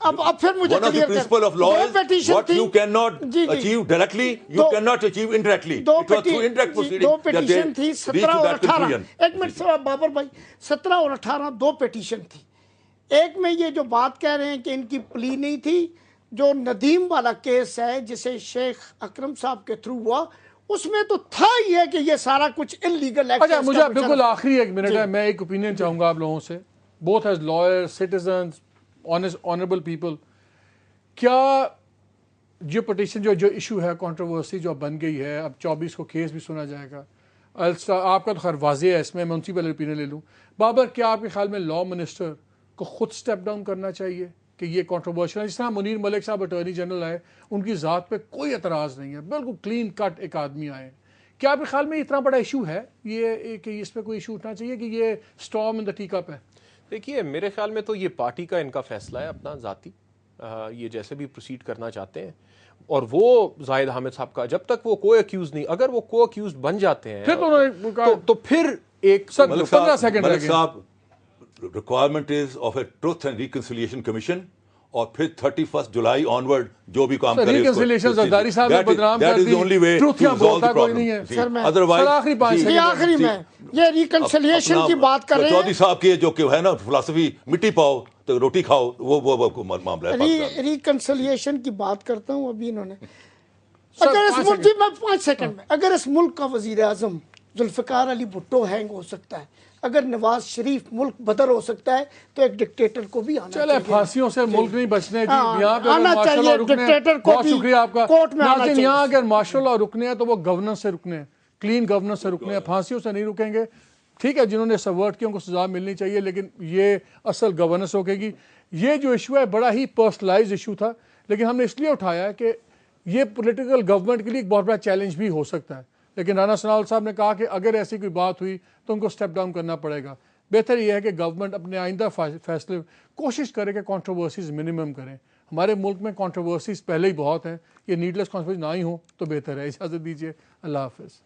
S2: اب پھر مجھے
S4: one of the principle of law is what you cannot achieve directly, you cannot achieve indirectly. It was through indirect proceeding.
S2: 2 petition تھی 17 اور 18. ایک منٹ سے بابر بھائی، 17 اور 18 2 پیٹیشن تھی. ایک میں یہ جو بات کہہ رہے ہیں کہ ان کی پلی نہیں تھی، جو ندیم والا کیس ہے جسے شیخ اکرم صاحب کے تھرو ہوا، اس میں تو تھا ہی ہے کہ یہ سارا کچھ انلیگل ایکٹ.
S1: اچھا مجھے بالکل آخری 1 منٹ ہے، میں ایک اوپینین چاہوں گا آپ لوگوں سے، both as lawyer, citizens, honourable people. کیا یہ پٹیشن جو ایشو ہے کنٹروورسی جو بن گئی ہے، اب 24 کو کیس بھی سنا جائے گا، آپ کا تو خیر واضح ہے اس میں ان سی پہلے اوپینین لے لوں. بابر، کیا آپ کے خیال میں لا منسٹر کو خود سٹیپ ڈاؤن کرنا چاہیے کہ یہ کنٹروورشل ہے. جس طرح منیر ملک صاحب اٹارنی جنرل آئے, ان کی ذات پہ کوئی اعتراض نہیں ہے, بالکل کلین کٹ ایک آدمی آئے. کیا آپ کے خیال میں اتنا بڑا ایشو ہے یہ کہ اس پہ کوئی ایشو اٹھنا چاہیے کہ یہ storm in the T cup ہے؟
S5: دیکھیے میرے خیال میں تو یہ پارٹی کا ان کا فیصلہ ہے اپنا ذاتی, یہ جیسے بھی پروسیڈ کرنا چاہتے ہیں. اور وہ زاہد حامد صاحب کا جب تک وہ کو ایکیوز نہیں, اگر وہ کو ایکیوز بن جاتے ہیں تو پھر ایک
S1: 15 سیکنڈ
S4: ملک صاحب, requirement is of a truth and reconciliation commission, اور پھر 31 جولائی آنورڈ جو بھی کام کرے
S1: ریکنسیلیشن زرداری صاحب نے بدنام کر دی, ٹروتھ یہاں بولتا کوئی نہیں ہے.
S2: سر میں
S1: آخری 5 سیکنڈ,
S2: آخری میں یہ ریکنسیلیشن کی بات کر رہے ہیں.
S4: چودھری صاحب کی جو کہ ہے نا فلسفی مٹی پاؤ تو روٹی کھاؤ, وہ معاملہ ہے.
S2: ریکنسیلیشن کی بات کرتا ہوں. ابھی انہوں نے اگر اس ملک میں 5 سیکنڈ میں اگر اس ملک کا وزیر اعظم ذوالفقار علی بھٹو ہینگ ہو سکتا ہے, اگر نواز شریف ملک بدر ہو سکتا ہے, تو ایک ڈکٹیٹر کو بھی آنا
S1: چلے پھانسیوں سے ملک نہیں بچنے. یہاں پہ
S2: آنا چاہیے ڈکٹیٹر کو
S1: بہت
S2: بھی
S1: شکریہ آپ کا.
S2: کورٹ میں آنا چاہیے.
S1: یہاں اگر ماشاء اللہ رکنے ہیں تو وہ گورننس سے رکنے ہیں, کلین گورننس سے رکنے ہیں, پھانسیوں سے نہیں رکیں گے. ٹھیک ہے, جنہوں نے سبورٹ کیا ان کو سزا ملنی چاہیے, لیکن یہ اصل گورننس ہوگے گی. یہ جو ایشو ہے بڑا ہی پرسنلائز ایشو تھا, لیکن ہم نے اس لیے اٹھایا ہے کہ یہ پولیٹیکل گورنمنٹ کے لیے ایک بہت بڑا چیلنج بھی ہو سکتا ہے. لیکن رانا ثناءاللہ صاحب نے کہا کہ اگر ایسی کوئی بات ہوئی تو ان کو سٹیپ ڈاؤن کرنا پڑے گا. بہتر یہ ہے کہ گورنمنٹ اپنے آئندہ فیصلے کوشش کرے کہ کنٹروورسیز منیمم کریں. ہمارے ملک میں کنٹروورسیز پہلے ہی بہت ہیں, یہ نیڈلیس کنٹروورسی نہ ہی ہوں تو بہتر ہے. اجازت دیجیے, اللہ حافظ.